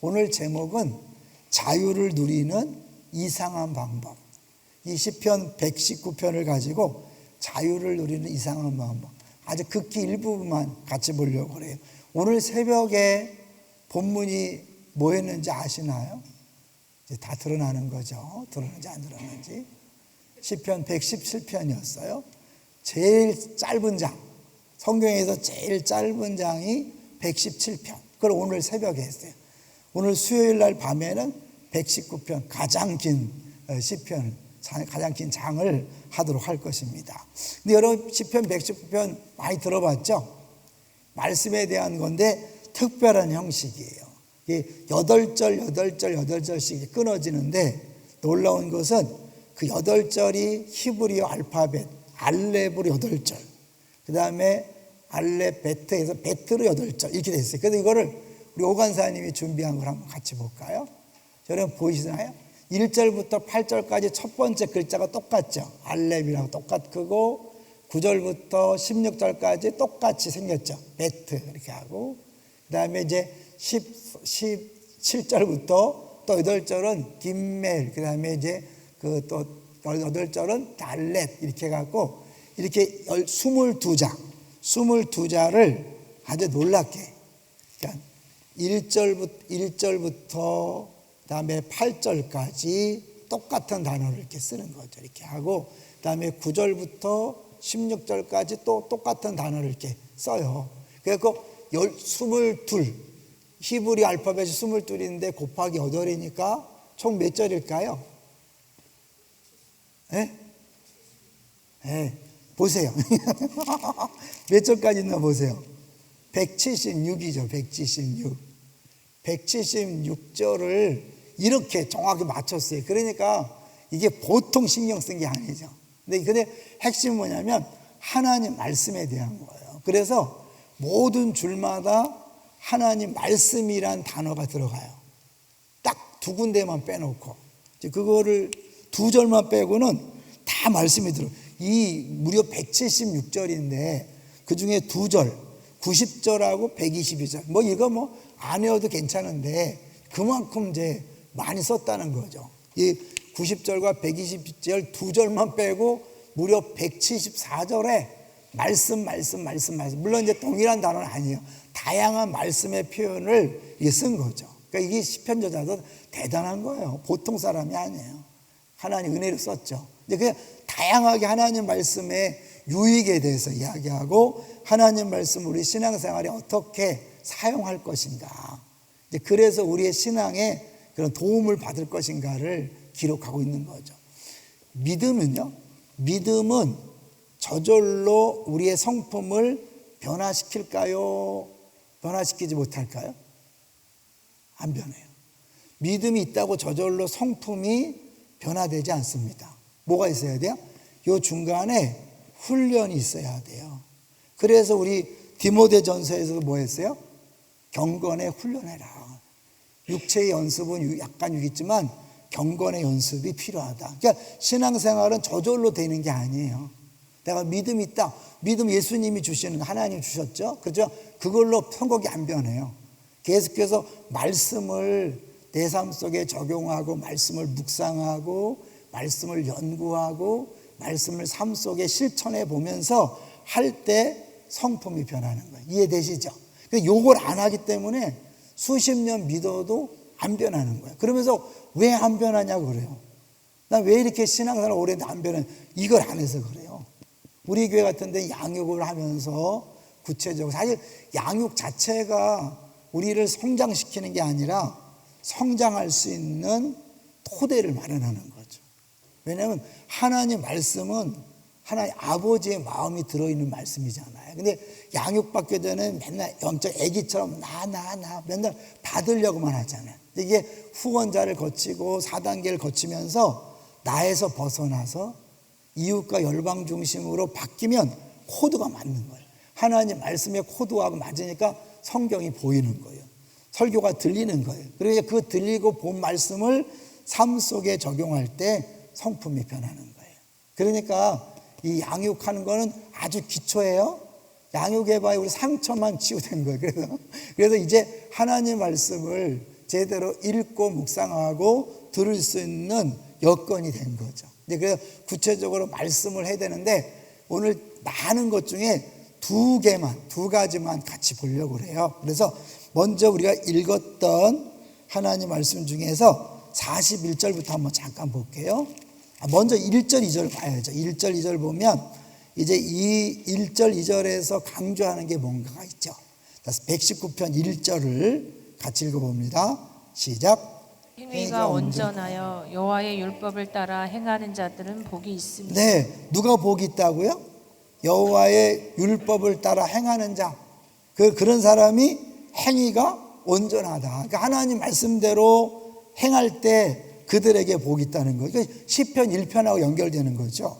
오늘 제목은 자유를 누리는 이상한 방법. 이 시편 119편을 가지고 자유를 누리는 이상한 방법, 아주 극히 일부분만 같이 보려고 그래요. 오늘 새벽에 본문이 뭐였는지 아시나요? 이제 다 드러나는 거죠. 들었는지 안 들었는지. 시편 117편이었어요. 제일 짧은 장, 성경에서 제일 짧은 장이 117편. 그걸 오늘 새벽에 했어요. 오늘 수요일 날 밤에는 119편, 가장 긴 시편, 가장 긴 장을 하도록 할 것입니다. 근데 여러분 시편 119편 많이 들어봤죠? 말씀에 대한 건데 특별한 형식이에요. 8절씩 끊어지는데 놀라운 것은 그 8절이 히브리어 알파벳 알렙으로 8절, 그 다음에 알렙 베트에서 베트로 8절 이렇게 됐어요. 그래서 이거를 우리 오간사님이 준비한 걸 한번 같이 볼까요? 여러분 보이시나요? 1절부터 8절까지 첫 번째 글자가 똑같죠. 알렙이랑 똑같고 9절부터 16절까지 똑같이 생겼죠. 베트 이렇게 하고, 그 다음에 이제 17절부터 또 8절은 김멜, 그 다음에 이제 그 또 8절은 달렛 이렇게 해갖고 이렇게 22자를 아주 놀랍게, 그러니까 1절부터 그다음에 8절까지 똑같은 단어를 이렇게 쓰는 거죠. 이렇게 하고 그다음에 9절부터 16절까지 또 똑같은 단어를 이렇게 써요. 그래서 22, 히브리 알파벳이 22인데 곱하기 8이니까 총 몇 절일까요? 네? 네. 보세요. 몇 절까지 있나 보세요. 176이죠. 176. 176절을 이렇게 정확히 맞췄어요. 그러니까 이게 보통 신경 쓴 게 아니죠. 근데 핵심은 뭐냐면 하나님 말씀에 대한 거예요. 그래서 모든 줄마다 하나님 말씀이란 단어가 들어가요. 딱 두 군데만 빼놓고, 그거를 두 절만 빼고는 다 말씀이 들어요. 이 무려 176절인데 그 중에 두 절, 90절하고 122절, 이거 안 외워도 괜찮은데 그만큼 이제 많이 썼다는 거죠. 이 90절과 120절 두 절만 빼고 무려 174절에 말씀. 물론 이제 동일한 단어는 아니에요. 다양한 말씀의 표현을 쓴 거죠. 그러니까 이게 시편 저자도 대단한 거예요. 보통 사람이 아니에요. 하나님 은혜로 썼죠. 이제 그냥 다양하게 하나님 말씀의 유익에 대해서 이야기하고 하나님 말씀 우리 신앙생활에 어떻게 사용할 것인가, 그래서 우리의 신앙에 그런 도움을 받을 것인가를 기록하고 있는 거죠. 믿음은요, 믿음은 저절로 우리의 성품을 변화시킬까요? 변화시키지 못할까요? 안 변해요. 믿음이 있다고 저절로 성품이 변화되지 않습니다. 뭐가 있어야 돼요? 요 중간에 훈련이 있어야 돼요. 그래서 우리 디모데전서에서도 뭐 했어요? 경건에 훈련해라. 육체의 연습은 약간 유익지만 경건의 연습이 필요하다. 그러니까 신앙생활은 저절로 되는 게 아니에요. 내가 믿음이 있다. 믿음 예수님이 주시는, 하나님 주셨죠? 그렇죠? 그걸로 선곡이 안 변해요. 계속해서 말씀을 내 삶 속에 적용하고 말씀을 묵상하고 말씀을 연구하고 말씀을 삶 속에 실천해 보면서 할 때 성품이 변하는 거예요. 이해되시죠? 요걸 안 하기 때문에 수십 년 믿어도 안 변하는 거예요. 그러면서 왜 안 변하냐고 그래요. 난 왜 이렇게 신앙생활 오래 안 변해? 이걸 안 해서 그래요. 우리 교회 같은 데 양육을 하면서 구체적으로, 사실 양육 자체가 우리를 성장시키는 게 아니라 성장할 수 있는 토대를 마련하는 거죠. 왜냐하면 하나님 말씀은 하나님 아버지의 마음이 들어있는 말씀이잖아요. 근데 양육받기 전에 맨날 영적 애기처럼 나 맨날 받으려고만 하잖아요. 이게 후원자를 거치고 4단계를 거치면서 나에서 벗어나서 이웃과 열방 중심으로 바뀌면 코드가 맞는 거예요. 하나님 말씀의 코드하고 맞으니까 성경이 보이는 거예요. 설교가 들리는 거예요. 그러니까 그 들리고 본 말씀을 삶 속에 적용할 때 성품이 변하는 거예요. 그러니까 이 양육하는 거는 아주 기초예요. 양육해봐야 우리 상처만 치유된 거예요. 그래서 이제 하나님 말씀을 제대로 읽고 묵상하고 들을 수 있는 여건이 된 거죠. 그래서 구체적으로 말씀을 해야 되는데 오늘 많은 것 중에 두 가지만 같이 보려고 해요. 그래서 먼저 우리가 읽었던 하나님 말씀 중에서 41절부터 한번 잠깐 볼게요. 먼저 1절, 2절 봐야죠. 1절, 2절 보면 이제 이 1절, 2절에서 강조하는 게 뭔가가 있죠. 119편 1절을 같이 읽어봅니다. 시작. 행위가 온전하여 여호와의 율법을 따라 행하는 자들은 복이 있습니다. 네, 누가 복이 있다고요? 여호와의 율법을 따라 행하는 자. 그런 사람이 행위가 온전하다. 그러니까 하나님 말씀대로 행할 때 그들에게 복이 있다는 거죠. 그러니까 시편 1편하고 연결되는 거죠.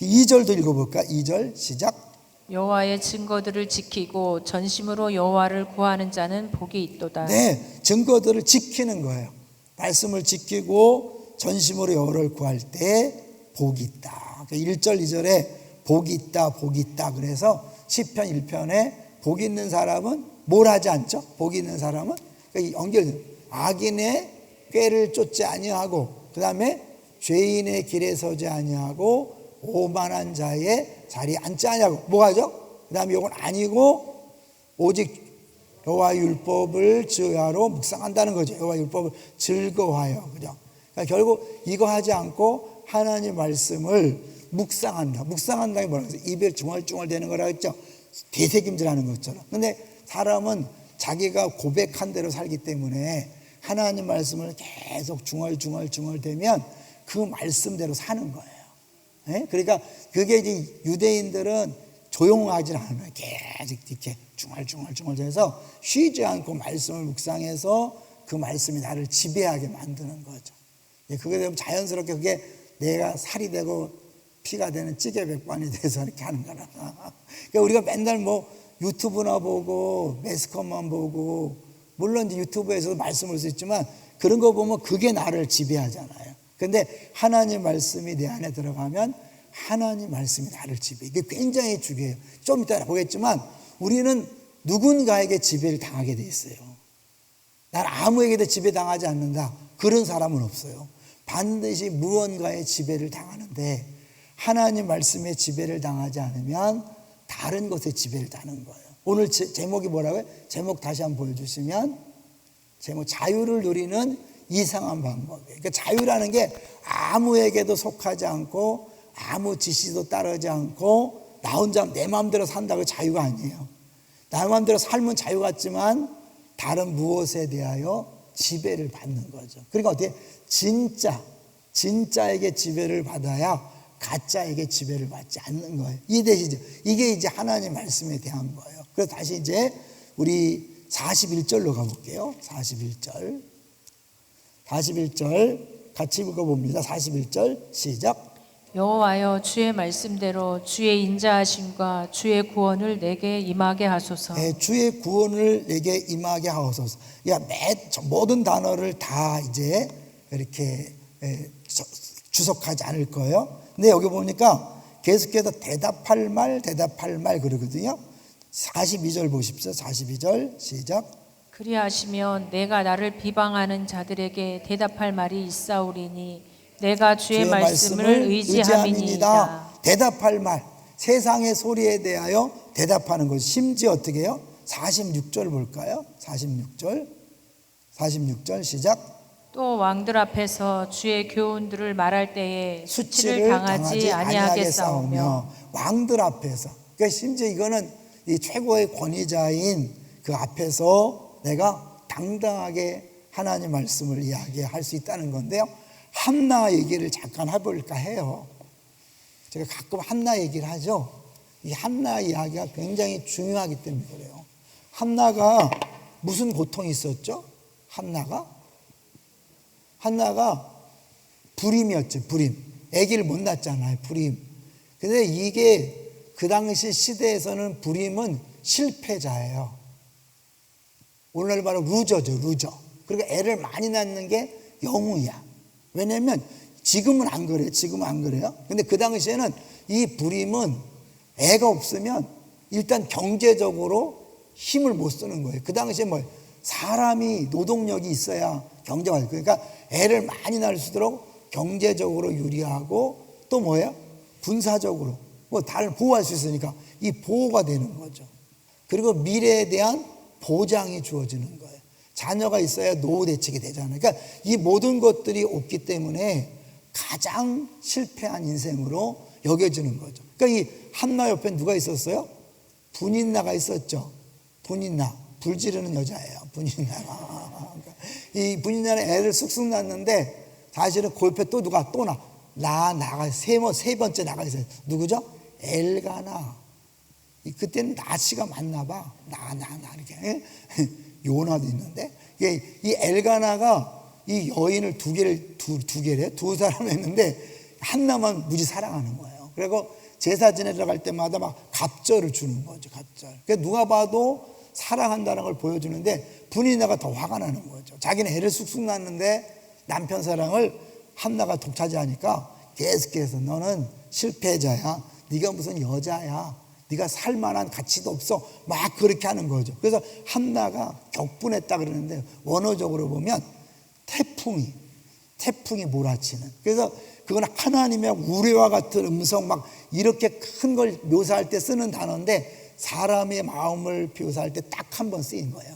2절도 읽어볼까? 2절 시작. 여호와의 증거들을 지키고 전심으로 여호와를 구하는 자는 복이 있도다. 네, 증거들을 지키는 거예요. 말씀을 지키고 전심으로 여호와를 구할 때 복이 있다. 1절, 2절에 복이 있다, 복이 있다. 그래서 시편 1편에 복이 있는 사람은 뭘 하지 않죠? 복이 있는 사람은 연결돼요. 악인의 꾀를 쫓지 아니하고, 그 다음에 죄인의 길에 서지 아니하고, 오만한 자의 자리에 앉지 아니하고, 뭐가죠? 그 다음에 이건 아니고 오직 여호와 율법을 주야로 묵상한다는 거죠. 여호와 율법을 즐거워하여. 그죠? 그러니까 결국 이거 하지 않고 하나님 말씀을 묵상한다. 묵상한다는 게 뭐라고 해서 입에 중얼중얼 되는 거라고 했죠. 되새김질하는 것처럼. 근데 사람은 자기가 고백한 대로 살기 때문에 하나님 말씀을 계속 중얼중얼 되면 그 말씀대로 사는 거예요. 네? 그러니까 그게 이제 유대인들은 조용하지 않아요. 계속 이렇게 중얼중얼 해서 쉬지 않고 말씀을 묵상해서 그 말씀이 나를 지배하게 만드는 거죠. 그게 되면 자연스럽게 그게 내가 살이 되고 피가 되는 찌개백반이 돼서 이렇게 하는 거라. 그러니까 우리가 맨날 뭐 유튜브나 보고 매스컴만 보고, 물론 이제 유튜브에서도 말씀을 수 있지만 그런 거 보면 그게 나를 지배하잖아요. 근데 하나님 말씀이 내 안에 들어가면 하나님 말씀이 나를 지배해. 이게 굉장히 중요해요. 좀 이따 보겠지만 우리는 누군가에게 지배를 당하게 돼 있어요. 난 아무에게도 지배당하지 않는다. 그런 사람은 없어요. 반드시 무언가의 지배를 당하는데 하나님 말씀에 지배를 당하지 않으면 다른 것에 지배를 당하는 거예요. 오늘 제목이 뭐라고요? 제목 다시 한번 보여주시면, 제목 자유를 누리는 이상한 방법이에요. 그러니까 자유라는 게 아무에게도 속하지 않고 아무 지시도 따르지 않고 나 혼자 내 마음대로 산다고 자유가 아니에요. 나 마음대로 살면 자유 같지만 다른 무엇에 대하여 지배를 받는 거죠. 그러니까 어떻게 진짜에게 지배를 받아야 가짜에게 지배를 받지 않는 거예요. 이해되시죠? 이게 이제 하나님 말씀에 대한 거예요. 그래서 다시 이제 우리 41절로 가볼게요. 41절 같이 읽어봅니다. 41절 시작. 여호와여 주의 말씀대로 주의 인자하심과 주의 구원을 내게 임하게 하소서. 네, 주의 구원을 내게 임하게 하소서. 모든 단어를 다 이제 이렇게 주석하지 않을 거예요. 근데 여기 보니까 계속해서 대답할 말 그러거든요. 42절 보십시오. 42절 시작. 그리하시면 내가 나를 비방하는 자들에게 대답할 말이 있사오리니 내가 주의 말씀을 의지함이니이다. 대답할 말, 세상의 소리에 대하여 대답하는 것. 심지어 어떻게 해요? 46절 볼까요? 46절 시작. 또 왕들 앞에서 주의 교훈들을 말할 때에 수치를 당하지 아니하겠사오며. 왕들 앞에서, 그러니까 심지어 이거는 이 최고의 권위자인 그 앞에서 내가 당당하게 하나님 말씀을 이야기할 수 있다는 건데요. 한나 얘기를 잠깐 해볼까 해요. 제가 가끔 한나 얘기를 하죠. 이 한나 이야기가 굉장히 중요하기 때문에 그래요. 한나가 무슨 고통이 있었죠? 한나가 불임이었죠. 불임. 아기를 못 낳았잖아요. 불임. 근데 이게 그 당시 시대에서는 불임은 실패자예요. 오늘날 바로 루저죠. 루저. 그러니까 애를 많이 낳는 게 영웅이야. 왜냐면 지금은 안 그래요. 지금은 안 그래요. 근데 그 당시에는 이 불임은 애가 없으면 일단 경제적으로 힘을 못 쓰는 거예요. 그 당시에 사람이 노동력이 있어야 경제가, 그러니까 애를 많이 낳을 수 있도록 경제적으로 유리하고 또 뭐예요? 군사적으로 뭐 다를 보호할 수 있으니까 이 보호가 되는 거죠. 그리고 미래에 대한 보장이 주어지는 거예요. 자녀가 있어야 노후 대책이 되잖아요. 그러니까 이 모든 것들이 없기 때문에 가장 실패한 인생으로 여겨지는 거죠. 그러니까 이 한나 옆에 누가 있었어요? 분인나가 있었죠. 분인나, 불 지르는 여자예요. 분인나가. 이 분인나는 애를 쑥쑥 낳았는데 사실은 그 옆에 또 누가 또 나가 세 번째 나가 있어요. 누구죠? 엘가나. 그때는 나씨가 맞나 봐. 나 이렇게 요나도 있는데 이 엘가나가 이 여인을 두 사람 했는데 한나만 무지 사랑하는 거예요. 그리고 제사 지내러 갈 때마다 막 갑절을 주는 거죠. 갑절. 그러니까 누가 봐도 사랑한다는 걸 보여주는데 분이나가 더 화가 나는 거죠. 자기는 애를 쑥쑥 낳았는데 남편 사랑을 한나가 독차지하니까 계속해서 너는 실패자야. 네가 무슨 여자야. 네가 살 만한 가치도 없어. 막 그렇게 하는 거죠. 그래서 한나가 격분했다 그러는데 원어적으로 보면 태풍이 몰아치는. 그래서 그건 하나님의 우레와 같은 음성 막 이렇게 큰 걸 묘사할 때 쓰는 단어인데 사람의 마음을 묘사할 때 딱 한 번 쓰인 거예요.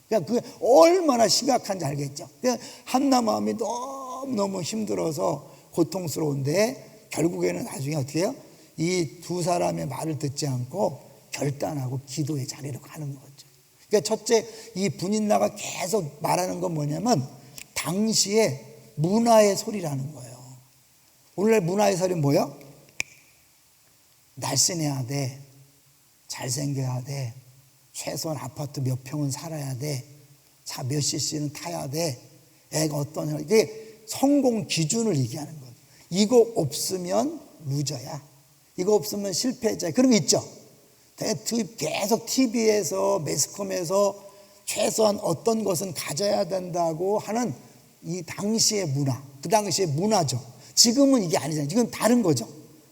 그러니까 그게 얼마나 심각한지 알겠죠. 그러니까 한나 마음이 너무 힘들어서 고통스러운데 결국에는 나중에 어떻게 해요? 이 두 사람의 말을 듣지 않고 결단하고 기도의 자리로 가는 거죠. 그러니까 첫째, 이 분인나가 계속 말하는 건 뭐냐면 당시의 문화의 소리라는 거예요. 오늘날 문화의 소리는 뭐예요? 날씬해야 돼. 잘생겨야 돼. 최소한 아파트 몇 평은 살아야 돼. 차 몇 cc는 타야 돼. 애가 어떠냐. 이게 성공 기준을 얘기하는 거예요. 이거 없으면 루저야. 이거 없으면 실패자야. 그런 거 있죠. 계속 TV에서 매스컴에서 최소한 어떤 것은 가져야 된다고 하는 이 당시의 문화, 그 당시의 문화죠. 지금은 이게 아니잖아요. 지금 다른 거죠.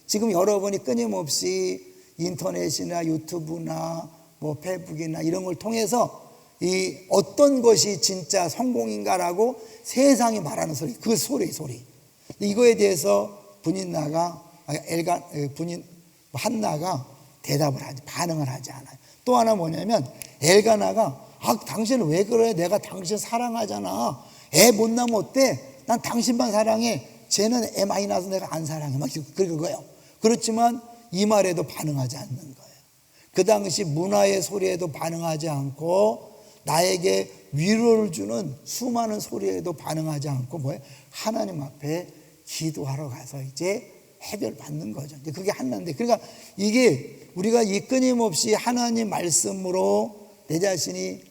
지금 여러분이 끊임없이 인터넷이나 유튜브나 뭐 페이북이나 이런 걸 통해서 이 어떤 것이 진짜 성공인가라고 세상이 말하는 소리, 그 소리. 이거에 대해서 한나가 반응을 하지 않아요. 또 하나 뭐냐면 엘가나가 당신은 왜 그래? 내가 당신 사랑하잖아. 애 못 낳으면 어때? 난 당신만 사랑해. 쟤는 애 많이 낳아서 내가 안 사랑해. 막 그거예요. 그렇지만 이 말에도 반응하지 않는 거예요. 그 당시 문화의 소리에도 반응하지 않고 나에게 위로를 주는 수많은 소리에도 반응하지 않고 뭐예요? 하나님 앞에 기도하러 가서 이제 해결받는 거죠. 이제 그게 한나인데, 그러니까 이게 우리가 이 끊임없이 하나님 말씀으로 내 자신이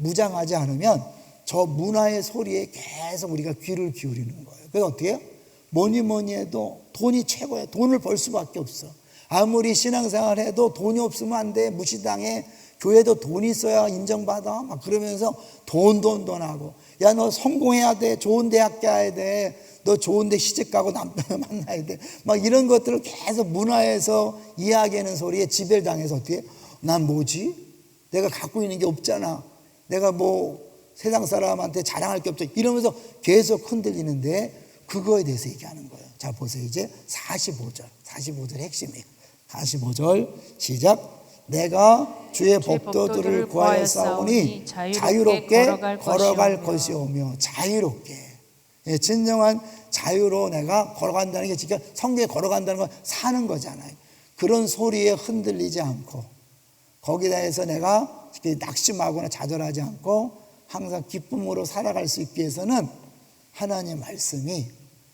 무장하지 않으면 저 문화의 소리에 계속 우리가 귀를 기울이는 거예요. 그래서 어떻게 해요? 뭐니 해도 돈이 최고예요. 돈을 벌 수밖에 없어. 아무리 신앙생활 해도 돈이 없으면 안 돼. 무시당해. 교회도 돈이 있어야 인정받아. 막 그러면서 돈 하고. 야, 너 성공해야 돼. 좋은 대학 가야 돼. 너 좋은 데 시집 가고 남편을 만나야 돼. 막 이런 것들을 계속 문화에서 이야기하는 소리에 지배를 당해서 어떻게 해? 난 뭐지? 내가 갖고 있는 게 없잖아. 내가 뭐 세상 사람한테 자랑할 게 없죠. 이러면서 계속 흔들리는데 그거에 대해서 얘기하는 거예요. 자, 보세요. 이제 45절 핵심이에요. 45절 시작. 내가 주의 법도들을 구하여 싸우니 자유롭게 걸어갈 것이오며. 자유롭게. 예, 진정한 자유로 내가 걸어간다는 게 진짜 성경에 걸어간다는 건 사는 거잖아요. 그런 소리에 흔들리지 않고 거기다 해서 내가 낙심하거나 좌절하지 않고 항상 기쁨으로 살아갈 수 있기 위해서는 하나님의 말씀이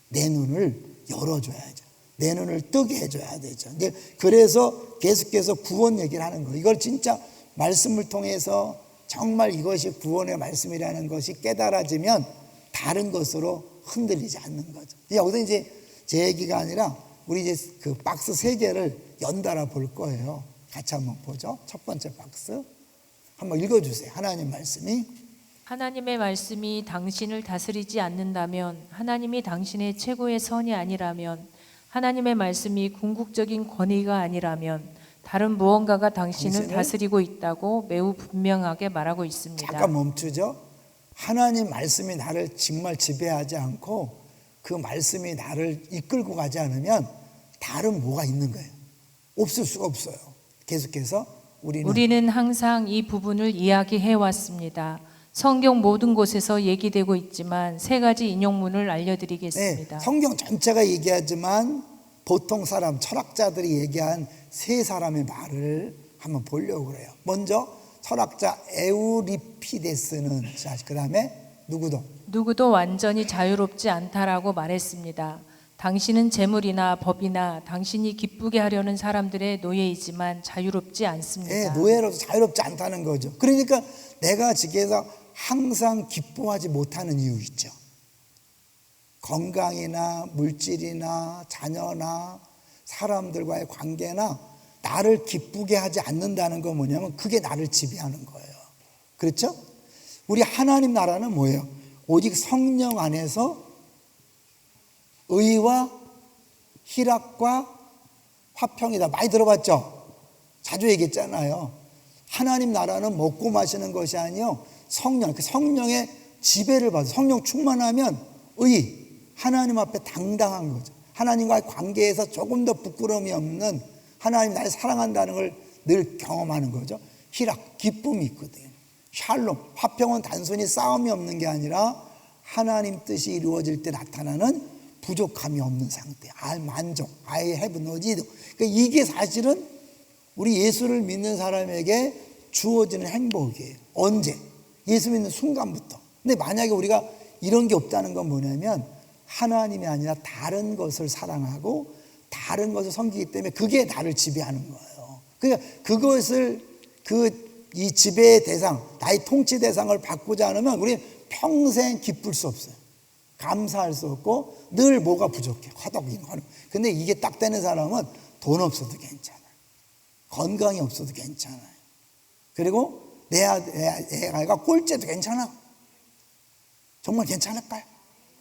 내 눈을 열어줘야죠. 내 눈을 뜨게 해줘야 되죠. 그래서 계속해서 구원 얘기를 하는 거예요. 이걸 진짜 말씀을 통해서 정말 이것이 구원의 말씀이라는 것이 깨달아지면 다른 것으로 흔들리지 않는 거죠. 여기서 이제 제 얘기가 아니라 우리 이제 그 박스 3개를 연달아 볼 거예요. 같이 한번 보죠. 첫 번째 박스 한번 읽어주세요. 하나님 말씀이 하나님의 말씀이 당신을 다스리지 않는다면, 하나님이 당신의 최고의 선이 아니라면, 하나님의 말씀이 궁극적인 권위가 아니라면 다른 무언가가 당신을 당신을 다스리고 있다고 매우 분명하게 말하고 있습니다. 잠깐 멈추죠. 하나님 말씀이 나를 정말 지배하지 않고 그 말씀이 나를 이끌고 가지 않으면 다른 뭐가 있는 거예요. 없을 수가 없어요. 계속해서 우리는 항상 이 부분을 이야기해 왔습니다. 성경 모든 곳에서 얘기되고 있지만 세 가지 인용문을 알려드리겠습니다. 네, 성경 전체가 얘기하지만 보통 사람, 철학자들이 얘기한 세 사람의 말을 한번 보려고 그래요. 먼저 철학자 에우리피데스는, 그 다음에 누구도 완전히 자유롭지 않다라고 말했습니다. 당신은 재물이나 법이나 당신이 기쁘게 하려는 사람들의 노예이지만 자유롭지 않습니다. 네, 노예로서 자유롭지 않다는 거죠. 그러니까 내가 지금에서 항상 기뻐하지 못하는 이유 있죠. 건강이나 물질이나 자녀나 사람들과의 관계나 나를 기쁘게 하지 않는다는 건 뭐냐면 그게 나를 지배하는 거예요. 그렇죠? 우리 하나님 나라는 뭐예요? 오직 성령 안에서 의와 희락과 화평이다. 많이 들어봤죠? 자주 얘기했잖아요. 하나님 나라는 먹고 마시는 것이 아니요 성령, 그 성령의 지배를 받아 성령 충만하면 의, 하나님 앞에 당당한 거죠. 하나님과의 관계에서 조금 더 부끄러움이 없는 하나님 나를 사랑한다는 걸 늘 경험하는 거죠. 희락, 기쁨이 있거든요. 샬롬, 화평은 단순히 싸움이 없는 게 아니라 하나님 뜻이 이루어질 때 나타나는 부족함이 없는 상태. 만족, I have no need. 그러니까 이게 사실은 우리 예수를 믿는 사람에게 주어지는 행복이에요. 언제? 예수 믿는 순간부터. 근데 만약에 우리가 이런 게 없다는 건 뭐냐면 하나님이 아니라 다른 것을 사랑하고 다른 것을 섬기기 때문에 그게 나를 지배하는 거예요. 그러니까 그것을 이 지배의 대상, 나의 통치 대상을 바꾸지 않으면 우리는 평생 기쁠 수 없어요. 감사할 수 없고 늘 뭐가 부족해. 화덕인 거는. 근데 이게 딱 되는 사람은 돈 없어도 괜찮아요. 건강이 없어도 괜찮아요. 그리고 내 아이가 꼴찌도 괜찮아. 정말 괜찮을까요?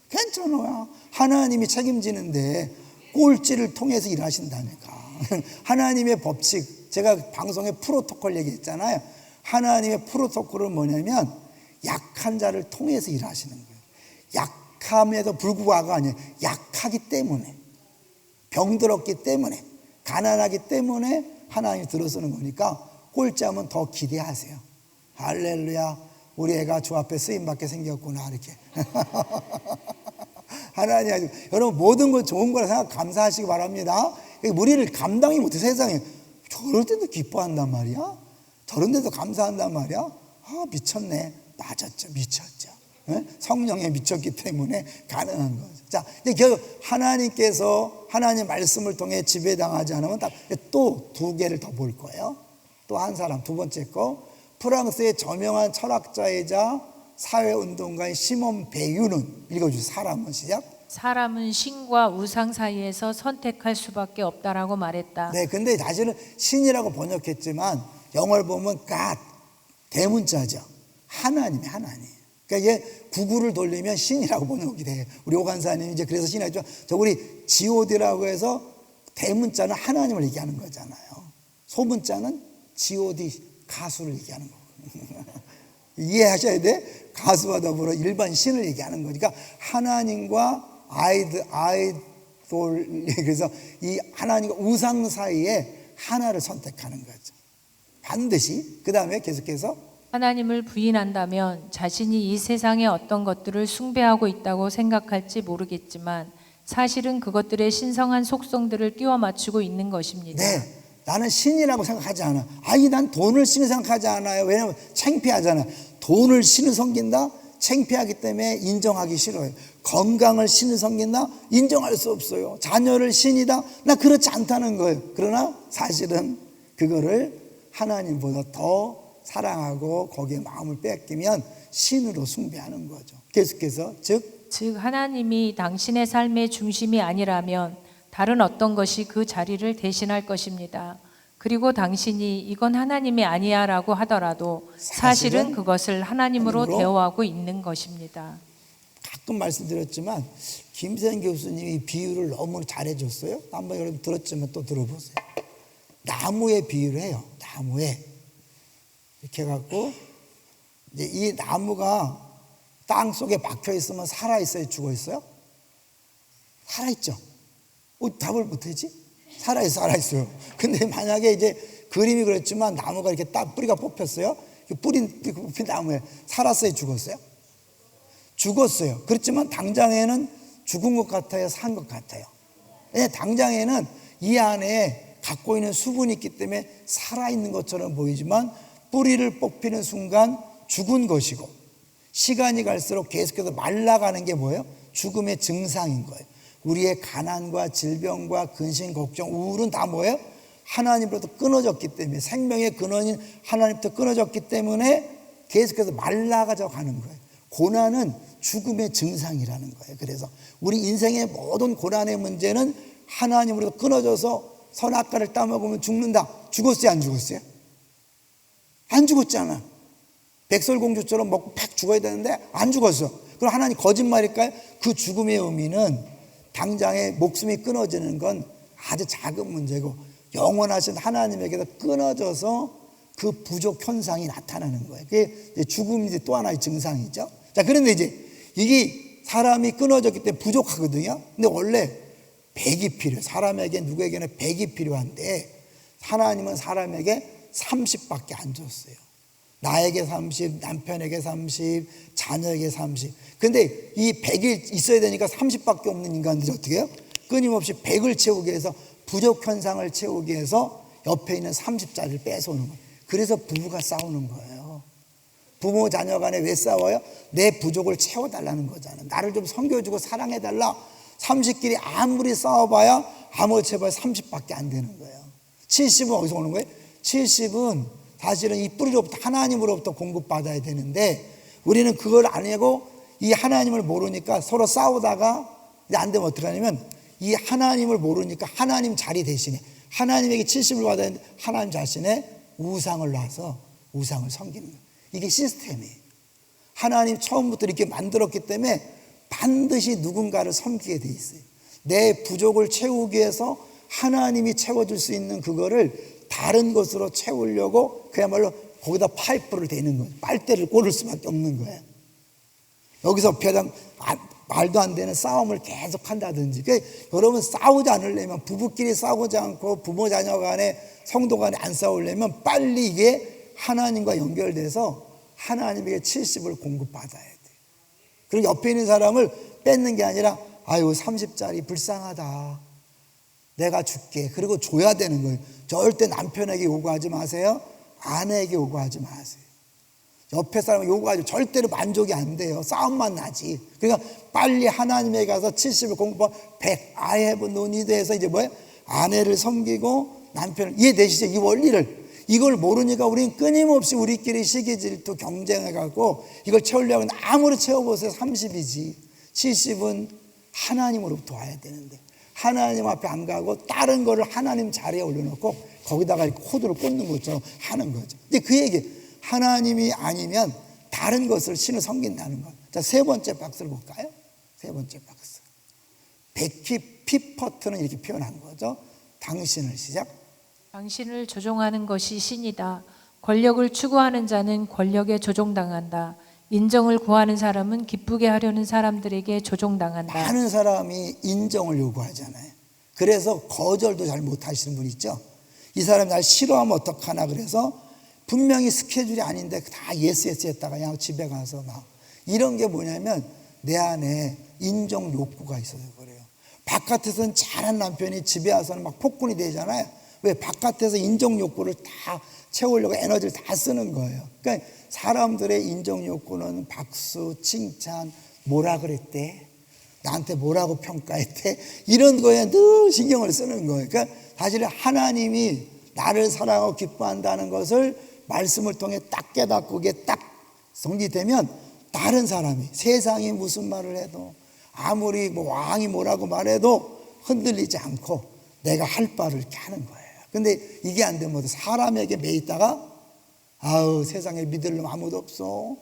괜찮아요. 하나님이 책임지는데 꼴찌를 통해서 일하신다니까. 하나님의 법칙, 제가 방송에 프로토콜 얘기했잖아요. 하나님의 프로토콜은 뭐냐면 약한 자를 통해서 일하시는 거예요. 약함에도 불구하고 아니에요. 약하기 때문에, 병들었기 때문에, 가난하기 때문에 하나님이 들어서는 거니까 꼴찌하면 더 기대하세요. 할렐루야, 우리 애가 주 앞에 쓰임받게 생겼구나 이렇게. 하나님 아주 여러분 모든 것 좋은 거라 생각 감사하시기 바랍니다. 우리를 감당이 못해. 세상에 저럴 때도 기뻐한단 말이야. 저런 데도 감사한단 말이야. 아 미쳤네. 맞았죠. 미쳤죠. 네? 성령에 미쳤기 때문에 가능한 거죠. 자, 이제 결국 하나님께서 하나님 말씀을 통해 지배당하지 않으면 또 두 개를 더 볼 거예요. 또 한 사람, 두 번째 거, 프랑스의 저명한 철학자이자 사회운동가인 시몬 베유는, 읽어주세요. 사람은 시작. 사람은 신과 우상 사이에서 선택할 수밖에 없다라고 말했다. 네, 근데 사실은 신이라고 번역했지만 영어를 보면 God, 대문자죠. 하나님. 그러니까 이게 구구를 돌리면 신이라고 번역이 돼요. 우리 오간사님이 이제 그래서 신이죠. 저 우리 God라고 해서 대문자는 하나님을 얘기하는 거잖아요. 소문자는 God, 가수를 얘기하는 거고. 이해하셔야 돼. 가수와 더불어 일반 신을 얘기하는 거니까 하나님과 아이돌, 그래서 이 하나님과 우상 사이에 하나를 선택하는 거죠. 반드시. 그 다음에 계속해서 하나님을 부인한다면 자신이 이 세상의 어떤 것들을 숭배하고 있다고 생각할지 모르겠지만 사실은 그것들의 신성한 속성들을 끼워 맞추고 있는 것입니다. 네, 나는 신이라고 생각하지 않아. 난 돈을 신을 생각하지 않아요. 왜냐하면 창피하잖아요. 돈을 신을 섬긴다? 창피하기 때문에 인정하기 싫어요. 건강을 신을 섬긴다? 인정할 수 없어요. 자녀를 신이다? 나 그렇지 않다는 거예요. 그러나 사실은 그거를 하나님보다 더 사랑하고 거기에 마음을 뺏기면 신으로 숭배하는 거죠. 계속해서 즉 하나님이 당신의 삶의 중심이 아니라면 다른 어떤 것이 그 자리를 대신할 것입니다. 그리고 당신이 이건 하나님이 아니야 라고 하더라도 사실은 그것을 하나님으로 대우하고 있는 것입니다. 가끔 말씀드렸지만 김세현 교수님이 비유를 너무 잘해줬어요. 한번 여러분 들었지만 또 들어보세요. 나무에 비유를 해요. 나무에. 이렇게 해갖고, 이제 이 나무가 땅 속에 박혀 있으면 살아있어요? 죽어있어요? 살아있죠. 답을 못하지? 살아있어요. 근데 만약에 이제 그림이 그렇지만 나무가 이렇게 딱 뿌리가 뽑혔어요? 뽑힌 나무에 살았어요? 죽었어요? 죽었어요. 그렇지만 당장에는 죽은 것 같아요? 산 것 같아요? 당장에는 이 안에 갖고 있는 수분이 있기 때문에 살아있는 것처럼 보이지만 뿌리를 뽑히는 순간 죽은 것이고, 시간이 갈수록 계속해서 말라가는 게 뭐예요? 죽음의 증상인 거예요. 우리의 가난과 질병과 근심, 걱정, 우울은 다 뭐예요? 하나님으로부터 끊어졌기 때문에, 생명의 근원인 하나님부터 끊어졌기 때문에 계속해서 말라가져 가는 거예요. 고난은 죽음의 증상이라는 거예요. 그래서 우리 인생의 모든 고난의 문제는 하나님으로부터 끊어져서 선악과를 따먹으면 죽는다. 죽었어요? 안 죽었어요? 안 죽었잖아. 백설공주처럼 먹고 팍 죽어야 되는데 안 죽었어. 그럼 하나님 거짓말일까요? 그 죽음의 의미는 당장에 목숨이 끊어지는 건 아주 작은 문제고, 영원하신 하나님에게서 끊어져서 그 부족 현상이 나타나는 거예요. 그게 죽음이 또 하나의 증상이죠. 자, 그런데 이제 이게 사람이 끊어졌기 때문에 부족하거든요. 근데 원래 100이 필요해요. 사람에게, 누구에게는 100이 필요한데 하나님은 사람에게 30밖에 안 줬어요. 나에게 30, 남편에게 30, 자녀에게 30. 근데 이 100이 있어야 되니까 30밖에 없는 인간들이 어떻게 해요? 끊임없이 100을 채우기 위해서, 부족 현상을 채우기 위해서 옆에 있는 30짜리를 뺏어오는 거예요. 그래서 부부가 싸우는 거예요. 부모 자녀 간에 왜 싸워요? 내 부족을 채워달라는 거잖아요. 나를 좀 섬겨주고 사랑해달라. 30끼리 아무리 싸워봐야 아무리 해봐야 30밖에 안 되는 거예요. 70은 어디서 오는 거예요? 70은 사실은 이 뿌리로부터, 하나님으로부터 공급받아야 되는데 우리는 그걸 안 하고 이 하나님을 모르니까 서로 싸우다가 이제 안 되면 어떻게 하냐면, 이 하나님을 모르니까 하나님 자리 대신에 하나님에게 70을 받아야 되는데 하나님 자신의 우상을 놔서 우상을 섬기는 거예요. 이게 시스템이에요. 하나님 처음부터 이렇게 만들었기 때문에 반드시 누군가를 섬기게 돼 있어요. 내 부족을 채우기 위해서 하나님이 채워줄 수 있는 그거를 다른 것으로 채우려고 그야말로 거기다 파이프를 대는 거예요. 빨대를 꽂을 수밖에 없는 거예요. 여기서 그냥 말도 안 되는 싸움을 계속 한다든지. 그러니까 여러분, 싸우지 않으려면, 부부끼리 싸우지 않고 부모 자녀 간에, 성도 간에 안 싸우려면 빨리 이게 하나님과 연결돼서 하나님에게 70을 공급받아야 돼요. 그리고 옆에 있는 사람을 뺏는 게 아니라, 아유 30짜리 불쌍하다, 내가 줄게. 그리고 줘야 되는 거예요. 절대 남편에게 요구하지 마세요. 아내에게 요구하지 마세요. 옆에 사람을 요구하지, 절대로 만족이 안 돼요. 싸움만 나지. 그러니까 빨리 하나님에게 가서 70을 공급하고 100, I have no need 해서 이제 뭐예요? 아내를 섬기고 남편을, 이해되시죠? 이 원리를. 이걸 모르니까 우리는 끊임없이 우리끼리 시기 질투 경쟁해갖고 이걸 채우려고 하는데, 아무리 채워보세요. 30이지. 70은 하나님으로부터 와야 되는데 하나님 앞에 안 가고 다른 거를 하나님 자리에 올려놓고 거기다가 이렇게 코드를 꽂는 것처럼 하는 거죠. 근데 그 얘기, 하나님이 아니면 다른 것을 신을 섬긴다는 것. 자, 세 번째 박스를 볼까요? 세 번째 박스. 베키 피퍼트는 이렇게 표현한 거죠. 당신을, 시작. 당신을 조종하는 것이 신이다. 권력을 추구하는 자는 권력에 조종당한다. 인정을 구하는 사람은 기쁘게 하려는 사람들에게 조종당한다. 많은 사람이 인정을 요구하잖아요. 그래서 거절도 잘 못하시는 분 있죠. 이 사람이 날 싫어하면 어떡하나. 그래서 분명히 스케줄이 아닌데 다 예스 했다가 그냥 집에 가서 막, 이런 게 뭐냐면 내 안에 인정 욕구가 있어서 그래요. 바깥에서는 잘한 남편이 집에 와서는 막 폭군이 되잖아요. 왜? 바깥에서 인정 욕구를 다 채우려고 에너지를 다 쓰는 거예요. 그러니까 사람들의 인정 욕구는 박수, 칭찬, 뭐라 그랬대, 나한테 뭐라고 평가했대, 이런 거에 늘 신경을 쓰는 거예요. 그러니까 사실 하나님이 나를 사랑하고 기뻐한다는 것을 말씀을 통해 딱 깨닫고 그게 딱 성립되면 다른 사람이, 세상이 무슨 말을 해도, 아무리 뭐 왕이 뭐라고 말해도 흔들리지 않고 내가 할 바를 이렇게 하는 거예요. 근데 이게 안 되면 사람에게 매이다가, 아우 세상에 믿을 놈 아무도 없어,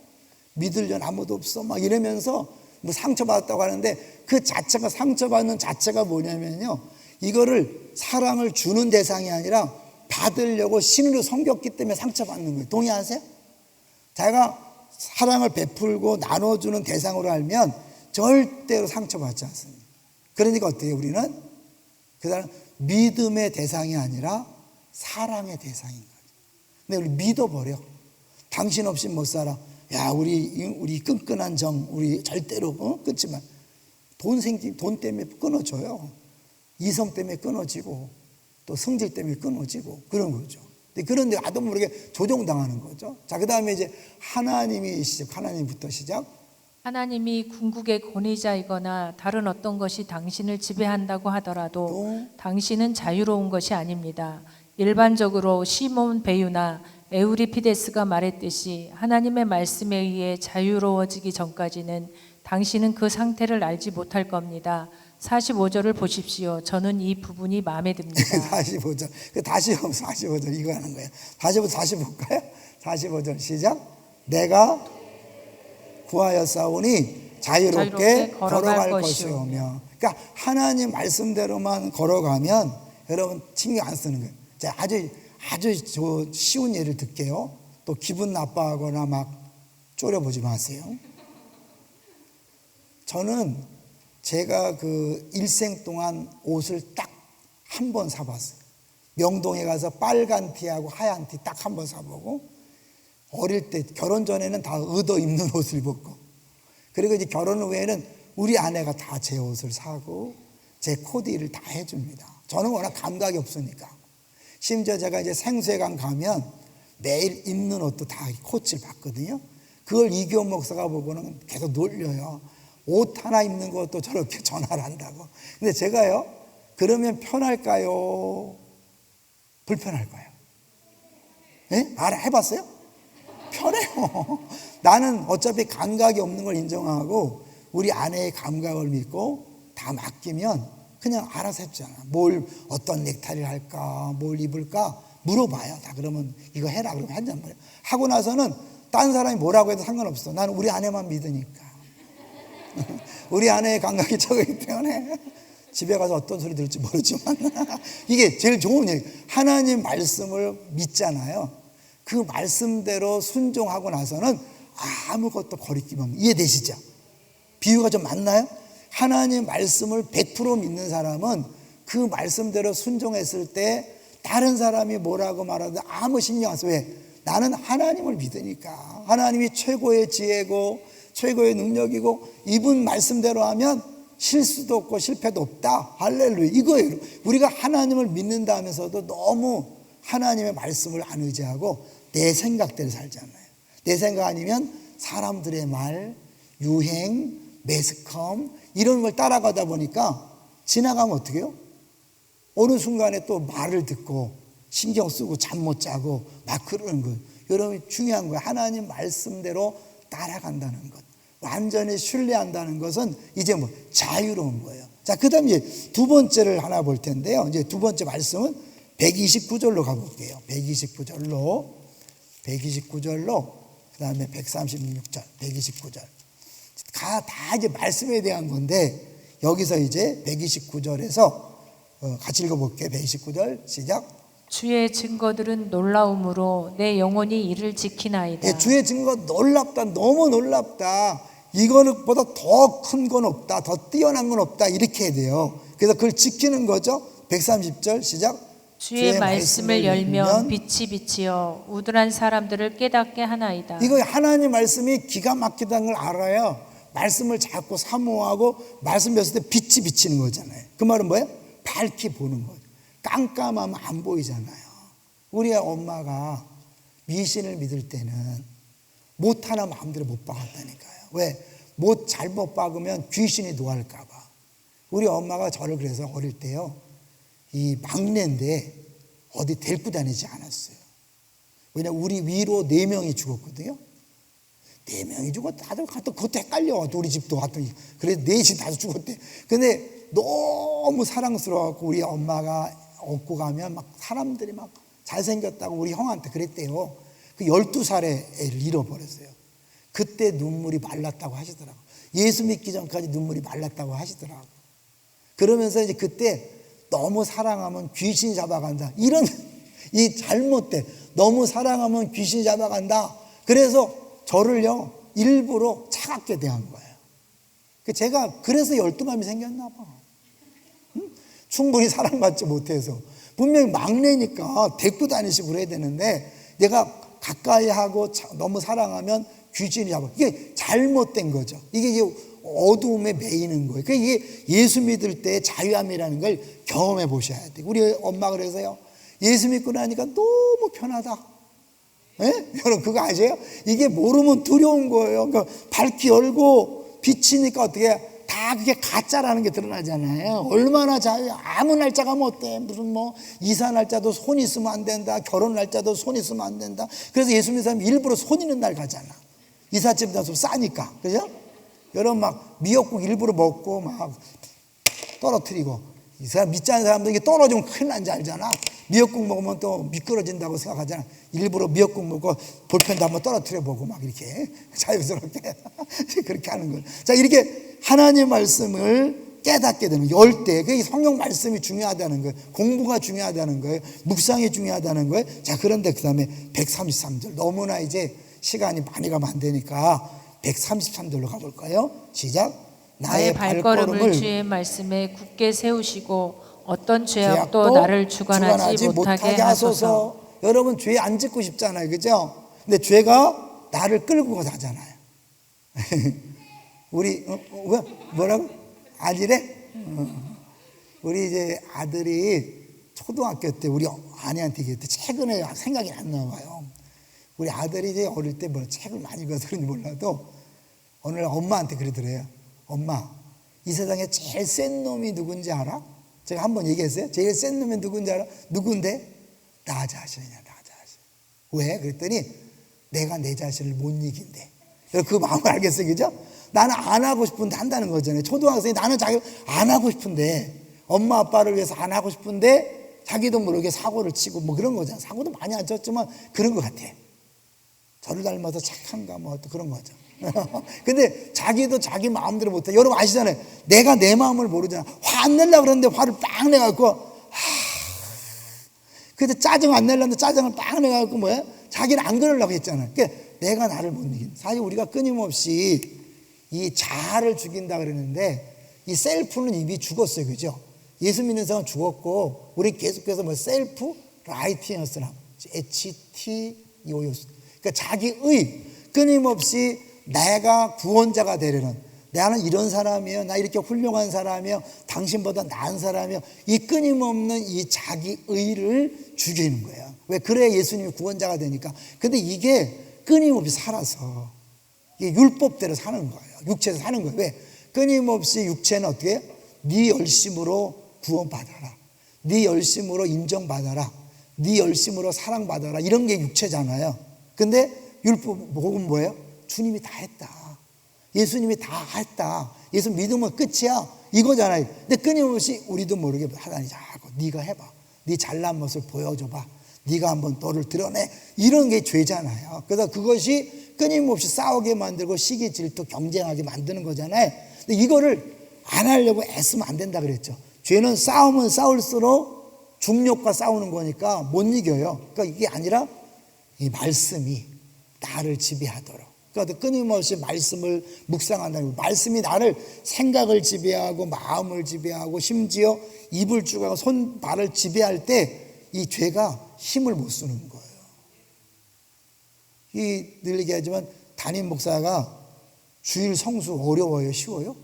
믿을 년 아무도 없어, 막 이러면서 뭐 상처받았다고 하는데, 그 자체가, 상처받는 자체가 뭐냐면요, 이거를 사랑을 주는 대상이 아니라 받으려고 신으로 섬겼기 때문에 상처받는 거예요. 동의하세요? 자기가 사랑을 베풀고 나눠주는 대상으로 알면 절대로 상처받지 않습니다. 그러니까 어때요? 우리는 그 사람 믿음의 대상이 아니라 사랑의 대상인 거죠. 근데 우리 믿어버려. 당신 없이 못 살아. 야, 우리 끈끈한 정, 우리 절대로 끊지 마. 돈 때문에 끊어져요. 이성 때문에 끊어지고 또 성질 때문에 끊어지고 그런 거죠. 그런데 나도 모르게 조종당하는 거죠. 자, 그 다음에 이제 하나님부터 시작. 하나님이 궁극의 권위자이거나 다른 어떤 것이 당신을 지배한다고 하더라도 당신은 자유로운 것이 아닙니다. 일반적으로 시몬 베유나 에우리피데스가 말했듯이 하나님의 말씀에 의해 자유로워지기 전까지는 당신은 그 상태를 알지 못할 겁니다. 45절을 보십시오. 저는 이 부분이 마음에 듭니다. 45절. 다시 45절 이거 하는 거예요. 다시 볼까요? 45절 시작. 내가 구하였사오니 자유롭게 걸어갈 것이오며. 그러니까 하나님 말씀대로만 걸어가면 여러분 신경 안 쓰는 거예요. 자, 아주 쉬운 예를 들게요. 또 기분 나빠하거나 막 쪼려보지 마세요. 저는 제가 그 일생 동안 옷을 딱 한 번 사봤어요. 명동에 가서 빨간 티하고 하얀 티 딱 한 번 사보고, 어릴 때 결혼 전에는 다 얻어 입는 옷을 입었고, 그리고 이제 결혼 후에는 우리 아내가 다 제 옷을 사고 제 코디를 다 해줍니다. 저는 워낙 감각이 없으니까. 심지어 제가 이제 생수회관 가면 매일 입는 옷도 다 코치를 받거든요. 그걸 이교원 목사가 보고는 계속 놀려요. 옷 하나 입는 것도 저렇게 전화를 한다고. 근데 제가요, 그러면 편할까요? 불편할까요? 네? 해봤어요? 편해요. 나는 어차피 감각이 없는 걸 인정하고 우리 아내의 감각을 믿고 다 맡기면 그냥 알아서 했잖아. 어떤 넥타이를 할까, 뭘 입을까 물어봐요. 다 그러면 이거 해라 그러면 한단 말이에요. 하고 나서는 딴 사람이 뭐라고 해도 상관없어. 나는 우리 아내만 믿으니까. 우리 아내의 감각이 적이기 때문에 집에 가서 어떤 소리 들을지 모르지만 이게 제일 좋은 얘기. 하나님 말씀을 믿잖아요. 그 말씀대로 순종하고 나서는 아무것도 거리낌 없는. 이해되시죠? 비유가 좀 맞나요? 하나님 말씀을 100% 믿는 사람은 그 말씀대로 순종했을 때 다른 사람이 뭐라고 말하든 아무 신경 안 써. 왜? 나는 하나님을 믿으니까. 하나님이 최고의 지혜고 최고의 능력이고 이분 말씀대로 하면 실수도 없고 실패도 없다. 할렐루야. 이거예요. 우리가 하나님을 믿는다 하면서도 너무 하나님의 말씀을 안 의지하고 내 생각대로 살잖아요. 내 생각 아니면 사람들의 말, 유행, 매스컴 이런 걸 따라가다 보니까 지나가면 어떻게 해요? 어느 순간에 또 말을 듣고 신경 쓰고 잠 못 자고 막 그러는 거예요. 여러분 중요한 거예요. 하나님 말씀대로 따라간다는 것. 완전히 신뢰한다는 것은 이제 자유로운 거예요. 자, 그 다음에 이제 두 번째를 하나 볼 텐데요. 이제 두 번째 말씀은 129절로 가볼게요. 129절로, 그 다음에 136절, 129절. 다 이제 말씀에 대한 건데, 여기서 이제 129절에서 같이 읽어볼게요. 129절, 시작. 주의 증거들은 놀라움으로 내 영혼이 이를 지키나이다. 네, 주의 증거 놀랍다. 너무 놀랍다. 이거보다 더 큰 건 없다. 더 뛰어난 건 없다. 이렇게 해야 돼요. 그래서 그걸 지키는 거죠. 130절 시작. 주의 말씀을 열면 빛이 비치어 우둔한 사람들을 깨닫게 하나이다. 이거 하나님 말씀이 기가 막히다는 걸 알아야 말씀을 자꾸 사모하고 말씀 배웠을 때 빛이 비치는 거잖아요. 그 말은 뭐예요? 밝히 보는 거예요. 깜깜하면 안 보이잖아요. 우리 엄마가 미신을 믿을 때는 못 하나 마음대로 못 박았다니까요. 왜? 못 잘못 박으면 귀신이 노할까 봐. 우리 엄마가 저를 그래서 어릴 때요, 이 막내인데 어디 데리고 다니지 않았어요. 왜냐면 우리 위로 4명이 죽었거든요. 4명이 죽었다. 다들 그것도 헷갈려. 우리 집도 왔더니. 그래서 4시 다 죽었대. 근데 너무 사랑스러워갖고 우리 엄마가 업고 가면 막 사람들이 막 잘생겼다고 우리 형한테 그랬대요. 그 12살에 애를 잃어버렸어요. 그때 눈물이 말랐다고 하시더라고요. 예수 믿기 전까지 눈물이 말랐다고 하시더라고요. 그러면서 이제 그때 너무 사랑하면 귀신 잡아간다. 이 잘못된, 너무 사랑하면 귀신이 잡아간다. 그래서 저를요 일부러 차갑게 대한 거예요. 제가 그래서 열등감이 생겼나 봐. 충분히 사랑받지 못해서. 분명히 막내니까 데리고 다니시고 그래야 되는데 내가 가까이 하고 너무 사랑하면 귀신이 잡아. 이게 잘못된 거죠. 이게 어두움에 매이는 거예요. 이게 예수 믿을 때의 자유함이라는 걸 경험해 보셔야 돼요. 우리 엄마 그래서요, 예수 믿고 나니까 너무 편하다. 예? 여러분 그거 아세요? 이게 모르면 두려운 거예요. 그러니까 밝히 열고 비치니까 어떻게 다 그게 가짜라는 게 드러나잖아요. 얼마나 자유, 아무 날짜가 뭐 어때? 무슨 뭐 이사 날짜도 손 있으면 안 된다. 결혼 날짜도 손 있으면 안 된다. 그래서 예수 믿는 사람이 일부러 손 있는 날 가잖아. 이삿짐 다 좀 싸니까. 그죠? 여러분 막 미역국 일부러 먹고 막 떨어뜨리고, 이 사람 믿지 않는 사람들이 떨어지면 큰일 난지 알잖아. 미역국 먹으면 또 미끄러진다고 생각하잖아. 일부러 미역국 먹고 볼펜도 한번 떨어뜨려 보고 막 이렇게 자유스럽게 그렇게 하는 거예요. 자, 이렇게 하나님 말씀을 깨닫게 되는, 열 때, 그게 성경 말씀이 중요하다는 거예요. 공부가 중요하다는 거예요. 묵상이 중요하다는 거예요. 자, 그런데 그 다음에 133절. 너무나 이제 시간이 많이 가면 안 되니까 133절로 가볼까요? 시작. 나의 발걸음을 주의 말씀에 굳게 세우시고 어떤 죄악도 나를 주관하지 못하게 하소서. 여러분 죄 안 짓고 싶잖아요, 그죠? 근데 죄가 나를 끌고 가잖아요. 우리 뭐라고? 아니래? 우리 이제 아들이 초등학교 때 우리 아내한테 얘기했대. 최근에 생각이 안 나와요. 우리 아들이 이제 어릴 때 뭐 책을 많이 읽어서 그런지 몰라도 어느 날 엄마한테 그러더래요. 엄마, 이 세상에 제일 센 놈이 누군지 알아? 제가 한번 얘기했어요. 제일 센 놈이 누군지 알아? 누군데? 나 자신이냐, 나 자신. 왜? 그랬더니 내가 내 자신을 못 이긴대. 그 마음을 알겠어요, 그죠? 나는 안 하고 싶은데 한다는 거잖아요. 초등학생이 나는 자기 안 하고 싶은데, 엄마 아빠를 위해서 안 하고 싶은데 자기도 모르게 사고를 치고 뭐 그런 거잖아요. 사고도 많이 안 쳤지만 그런 것 같아. 저를 닮아서 착한가 뭐 또 그런 거죠. 근데 자기도 자기 마음대로 못해. 여러분 아시잖아요. 내가 내 마음을 모르잖아. 화 안 내려고 그러는데 화를 빵 내갖고 근데 짜증 안 내려는데 짜증을 빵 내갖고 뭐야? 자기는 안 그러려고 했잖아요. 그러니까 내가 나를 못 이긴. 사실 우리가 끊임없이 이 자아를 죽인다 그러는데 이 셀프는 이미 죽었어요, 그죠? 예수 믿는 사람은 죽었고 우리 계속해서 뭐 셀프 라이티너스나 HTOS, 그러니까 자기의 끊임없이 내가 구원자가 되려는, 나는 이런 사람이에요, 나 이렇게 훌륭한 사람이에요, 당신보다 나은 사람이에요, 이 끊임없는 이 자기의를 죽이는 거예요. 왜? 그래야 예수님이 구원자가 되니까. 근데 이게 끊임없이 살아서 이게 율법대로 사는 거예요. 육체에서 사는 거예요. 왜? 끊임없이 육체는 어떻게 해요? 네 열심으로 구원받아라, 네 열심으로 인정받아라, 네 열심으로 사랑받아라, 이런 게 육체잖아요. 근데 율법 복음 뭐예요? 주님이 다 했다, 예수님이 다 했다, 예수 믿으면 끝이야, 이거잖아요. 근데 끊임없이 우리도 모르게 하나님 자꾸 네가 해봐, 네 잘난 모습을 보여줘봐, 네가 한번 너를 드러내, 이런 게 죄잖아요. 그래서 그것이 끊임없이 싸우게 만들고 시기 질투 경쟁하게 만드는 거잖아요. 근데 이거를 안 하려고 애쓰면 안 된다 그랬죠. 죄는 싸우면 싸울수록 중력과 싸우는 거니까 못 이겨요. 그러니까 이게 아니라 이 말씀이 나를 지배하도록, 그러니까 끊임없이 말씀을 묵상한다는 거예요. 말씀이 나를 생각을 지배하고 마음을 지배하고 심지어 입을 주고 손 발을 지배할 때 이 죄가 힘을 못 쓰는 거예요. 늘 얘기하지만 담임 목사가 주일 성수 어려워요, 쉬워요?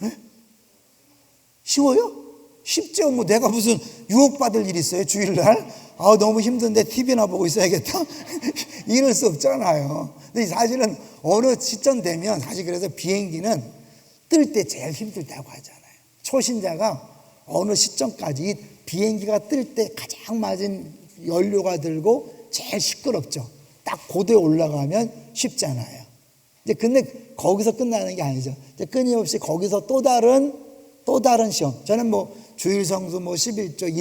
네? 쉬워요? 쉽죠. 뭐 내가 무슨 유혹받을 일 있어요, 주일날? 너무 힘든데 TV나 보고 있어야겠다? 이럴 수 없잖아요. 근데 사실은 어느 시점 되면, 사실 그래서 비행기는 뜰 때 제일 힘들다고 하잖아요. 초신자가 어느 시점까지 비행기가 뜰 때 가장 맞은 연료가 들고 제일 시끄럽죠. 딱 고도에 올라가면 쉽잖아요. 이제 근데 거기서 끝나는 게 아니죠. 이제 끊임없이 거기서 또 다른 시험. 저는 뭐 주일 성수, 뭐 11조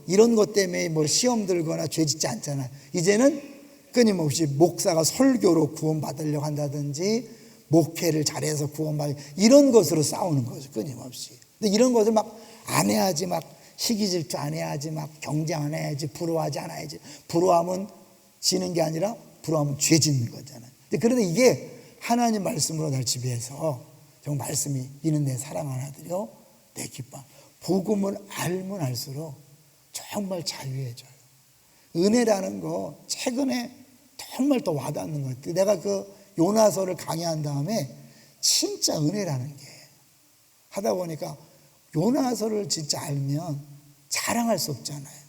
이런 거 때문에 뭐 시험 들거나 죄 짓지 않잖아요. 이제는 끊임없이 목사가 설교로 구원받으려고 한다든지 목회를 잘해서 구원받으려고, 이런 것으로 싸우는 거죠, 끊임없이. 근데 이런 것을 막 안 해야지 막 시기 질투 안 해야지, 막 경쟁 안 해야지, 부러워하지 않아야지. 부러워하면 지는 게 아니라 부러워하면 죄 짓는 거잖아요. 그런데 이게 하나님 말씀으로 날 지배해서 정말 말씀이 이는 내 사랑하는 아들이요 내 기뻐. 복음을 알면 알수록 정말 자유해져요. 은혜라는 거 최근에 정말 더 와닿는 것 같아요. 내가 그 요나서를 강의한 다음에 진짜 은혜라는 게 하다 보니까 요나서를 진짜 알면 자랑할 수 없잖아요.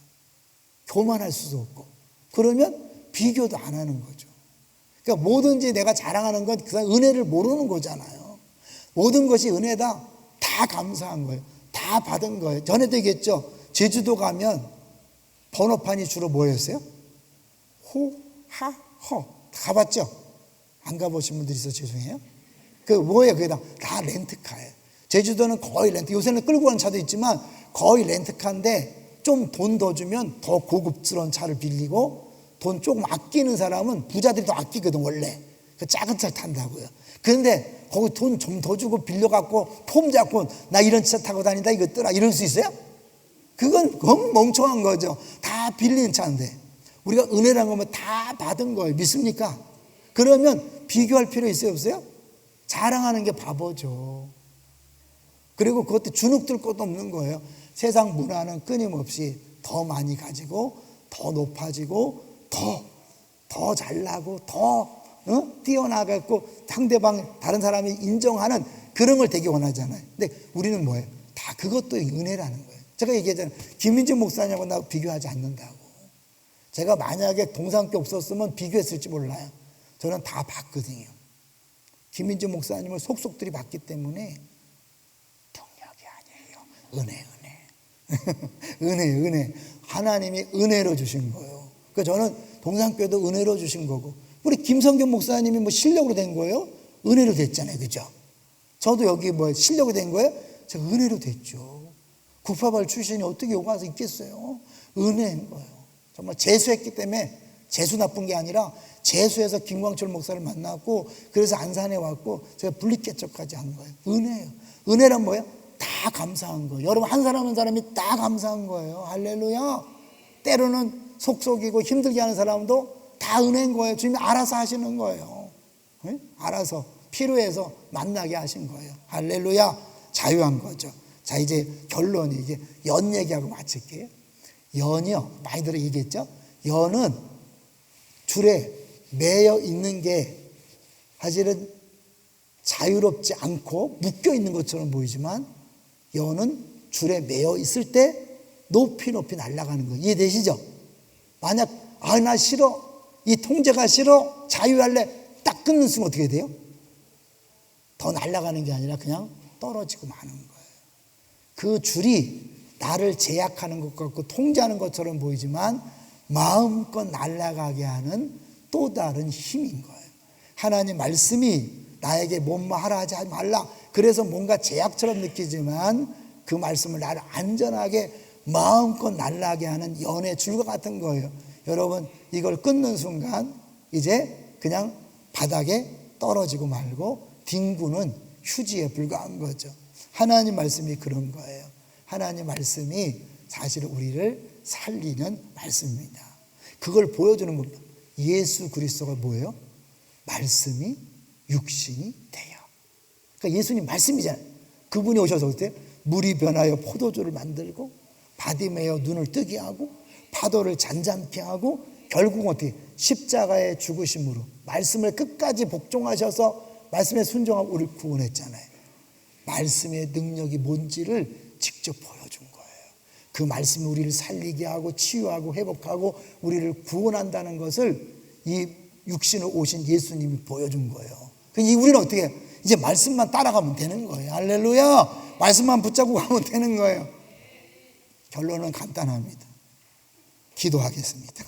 교만할 수도 없고. 그러면 비교도 안 하는 거죠. 그러니까 뭐든지 내가 자랑하는 건 그 은혜를 모르는 거잖아요. 모든 것이 은혜다. 다 감사한 거예요. 다 받은 거예요. 전에도 얘기했죠. 제주도 가면 번호판이 주로 뭐였어요? 호, 하, 허. 가봤죠? 안 가보신 분들이 있어 죄송해요. 그 뭐예요? 그게 다 렌트카예요. 제주도는 거의 렌트. 요새는 끌고 가는 차도 있지만 거의 렌트카인데 좀 돈 더 주면 더 고급스러운 차를 빌리고 돈 조금 아끼는 사람은 부자들이 더 아끼거든 원래. 그 작은 차를 탄다고요. 그런데 거기 돈 좀 더 주고 빌려갖고 폼 잡고 나 이런 차 타고 다닌다 이것들아 이럴 수 있어요? 그건 멍청한 거죠. 다 빌린 차인데 우리가 은혜라는 거면 다 받은 거예요. 믿습니까? 그러면 비교할 필요 있어요 없어요? 자랑하는 게 바보죠. 그리고 그것도 주눅들 것도 없는 거예요. 세상 문화는 끊임없이 더 많이 가지고 더 높아지고 더 잘나고 더 뛰어나갔고 상대방 다른 사람이 인정하는 그런 걸 되게 원하잖아요. 근데 우리는 뭐예요? 다 그것도 은혜라는 거예요. 제가 얘기했잖아요. 김민준 목사님하고 나 비교하지 않는다고. 제가 만약에 동상교 없었으면 비교했을지 몰라요. 저는 다 봤거든요. 김민준 목사님을 속속들이 봤기 때문에 동력이 아니에요. 은혜. 하나님이 은혜로 주신 거예요. 그러니까 저는 동상교도 은혜로 주신 거고 우리 김성균 목사님이 뭐 실력으로 된 거예요? 은혜로 됐잖아요. 그죠? 저도 여기 뭐 실력으로 된 거예요? 제가 은혜로 됐죠. 구파발 출신이 어떻게 여기 와서 있겠어요? 은혜인 거예요. 정말 재수했기 때문에 재수 나쁜 게 아니라 재수해서 김광철 목사를 만났고 그래서 안산에 왔고 제가 분리개척까지 한 거예요. 은혜예요. 은혜란 뭐예요? 다 감사한 거예요. 여러분 한 사람 한 사람이 다 감사한 거예요. 할렐루야. 때로는 속속이고 힘들게 하는 사람도 다 은혜인 거예요. 주님이 알아서 하시는 거예요. 네? 알아서 필요해서 만나게 하신 거예요. 할렐루야. 자유한 거죠. 자 이제 결론이 이제 연 얘기하고 마칠게요. 연이요. 많이들 얘기했죠. 연은 줄에 매여 있는 게 사실은 자유롭지 않고 묶여 있는 것처럼 보이지만 연은 줄에 매여 있을 때 높이 날아가는 거예요. 이해되시죠? 만약 나 싫어. 이 통제가 싫어. 자유할래. 딱 끊는 순간 어떻게 돼요? 더 날아가는 게 아니라 그냥 떨어지고 마는 거예요. 그 줄이 나를 제약하는 것 같고 통제하는 것처럼 보이지만 마음껏 날아가게 하는 또 다른 힘인 거예요. 하나님 말씀이 나에게 뭐뭐 하라 하지 말라. 그래서 뭔가 제약처럼 느끼지만 그 말씀을 나를 안전하게 마음껏 날아가게 하는 연의 줄과 같은 거예요. 여러분 이걸 끊는 순간 이제 그냥 바닥에 떨어지고 말고 뒹구는 휴지에 불과한 거죠. 하나님 말씀이 그런 거예요. 하나님 말씀이 사실 우리를 살리는 말씀입니다. 그걸 보여주는 겁니다. 예수 그리스도가 뭐예요? 말씀이 육신이 돼요. 그러니까 예수님 말씀이잖아요. 그분이 오셔서 어때요? 물이 변하여 포도주를 만들고 바디메어 눈을 뜨게 하고 파도를 잔잔케 하고 결국 어떻게 십자가의 죽으심으로 말씀을 끝까지 복종하셔서 말씀에 순종하고 우리를 구원했잖아요. 말씀의 능력이 뭔지를 직접 보여준 거예요. 그 말씀이 우리를 살리게 하고 치유하고 회복하고 우리를 구원한다는 것을 이 육신을 오신 예수님이 보여준 거예요. 그러니까 우리는 어떻게 해요? 이제 말씀만 따라가면 되는 거예요. 할렐루야. 말씀만 붙잡고 가면 되는 거예요. 결론은 간단합니다. 기도하겠습니다.